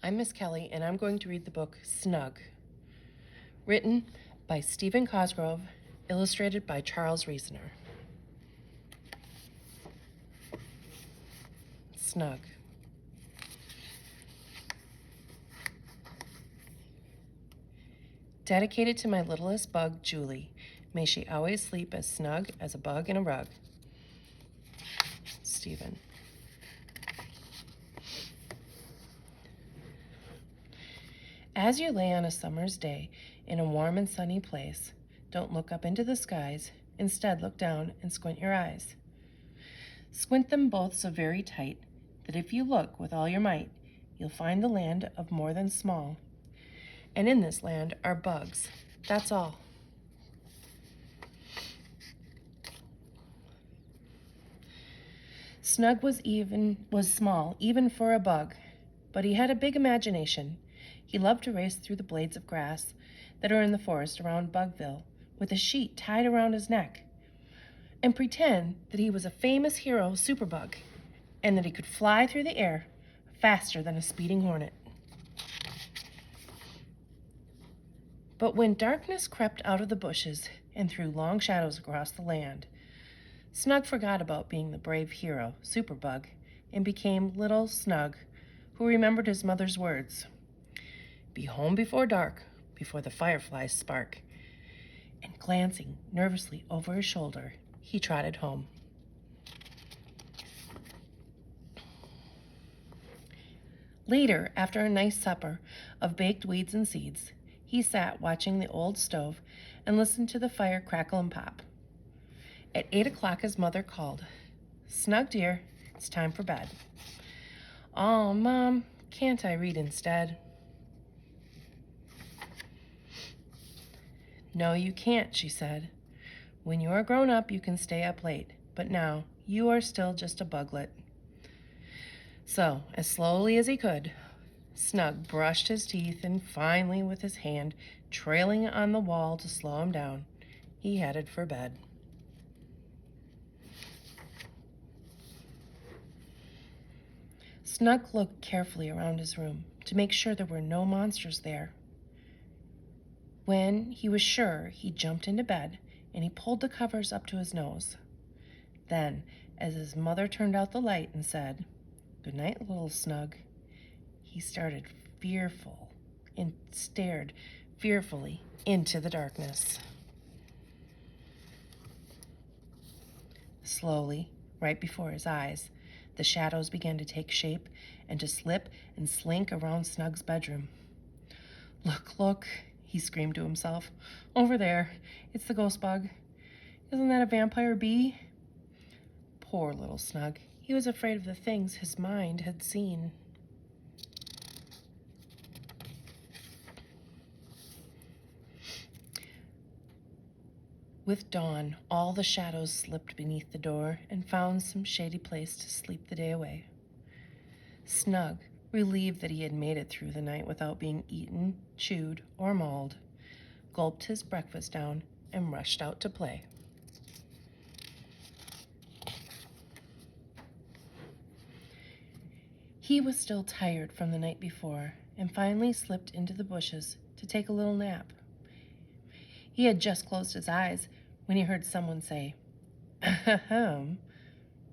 I'm Miss Kelly, and I'm going to read the book Snugg, written by Stephen Cosgrove, illustrated by Charles Reasoner. Snugg. Dedicated to my littlest bug, Julie. May she always sleep as snug as a bug in a rug. Stephen. As you lay on a summer's day in a warm and sunny place, don't look up into the skies. Instead, look down and squint your eyes. Squint them both so very tight that if you look with all your might, you'll find the land of more than small. And in this land are bugs. That's all. Snugg was small, even for a bug, but he had a big imagination. He loved to race through the blades of grass that are in the forest around Bugville with a sheet tied around his neck and pretend that he was a famous hero superbug and that he could fly through the air faster than a speeding hornet. But when darkness crept out of the bushes and threw long shadows across the land, Snugg forgot about being the brave hero, Superbug, and became little Snugg, who remembered his mother's words. Be home before dark, before the fireflies spark. And glancing nervously over his shoulder, he trotted home. Later, after a nice supper of baked weeds and seeds, he sat watching the old stove and listened to the fire crackle and pop. At 8 o'clock, his mother called. Snugg, dear, it's time for bed. Oh, Mom, can't I read instead? No, you can't, she said. When you are grown up, you can stay up late, but now you are still just a buglet. So, as slowly as he could, Snugg brushed his teeth and finally, with his hand trailing on the wall to slow him down, he headed for bed. Snugg looked carefully around his room to make sure there were no monsters there. When he was sure, he jumped into bed and he pulled the covers up to his nose. Then, as his mother turned out the light and said, "Good night, little Snugg," he started fearful and stared fearfully into the darkness. Slowly, right before his eyes, the shadows began to take shape and to slip and slink around Snugg's bedroom. Look, look, he screamed to himself. Over there, it's the ghost bug. Isn't that a vampire bee? Poor little Snugg. He was afraid of the things his mind had seen. With dawn, all the shadows slipped beneath the door and found some shady place to sleep the day away. Snugg, relieved that he had made it through the night without being eaten, chewed, or mauled, gulped his breakfast down and rushed out to play. He was still tired from the night before and finally slipped into the bushes to take a little nap. He had just closed his eyes when he heard someone say, "Ahem,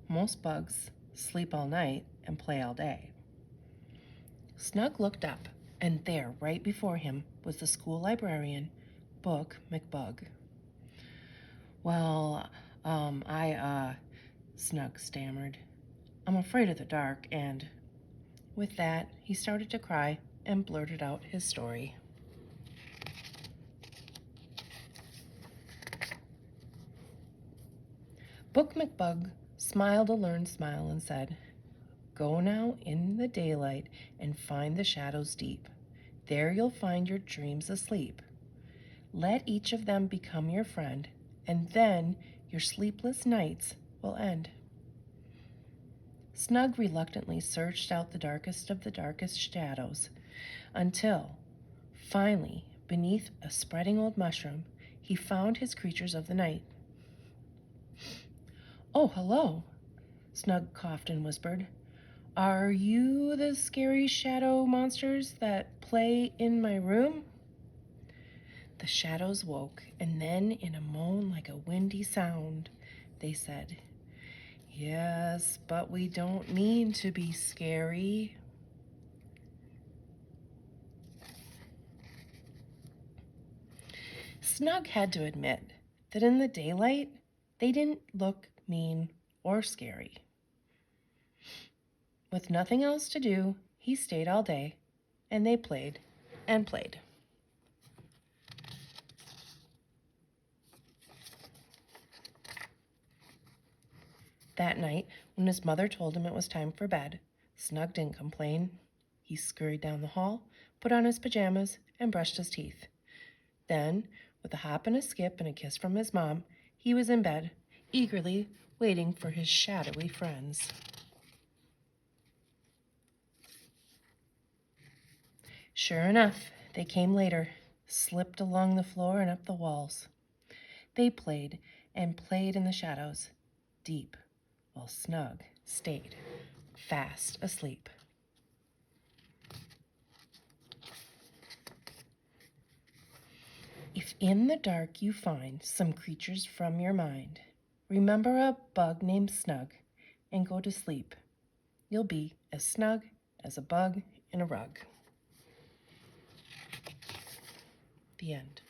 most bugs sleep all night and play all day." Snugg looked up, and there, right before him, was the school librarian, Book McBug. "Well, Snugg stammered. "I'm afraid of the dark, and..." With that, he started to cry and blurted out his story. Book McBug smiled a learned smile and said, "Go now in the daylight and find the shadows deep. There you'll find your dreams asleep. Let each of them become your friend, and then your sleepless nights will end." Snugg reluctantly searched out the darkest of the darkest shadows until, finally, beneath a spreading old mushroom, he found his creatures of the night. "Oh, hello," Snugg coughed and whispered. Are you the scary shadow monsters that play in my room? The shadows woke, and then, in a moan like a windy sound, they said, "Yes, but we don't mean to be scary." Snugg had to admit that in the daylight, they didn't look mean or scary. With nothing else to do, he stayed all day, and they played and played. That night, when his mother told him it was time for bed, Snugg didn't complain. He scurried down the hall, put on his pajamas, and brushed his teeth. Then, with a hop and a skip and a kiss from his mom, he was in bed, eagerly waiting for his shadowy friends. Sure enough, they came later, slipped along the floor and up the walls. They played and played in the shadows, deep, while Snugg stayed fast asleep. If in the dark you find some creatures from your mind, remember a bug named Snugg and go to sleep. You'll be as snug as a bug in a rug. The end.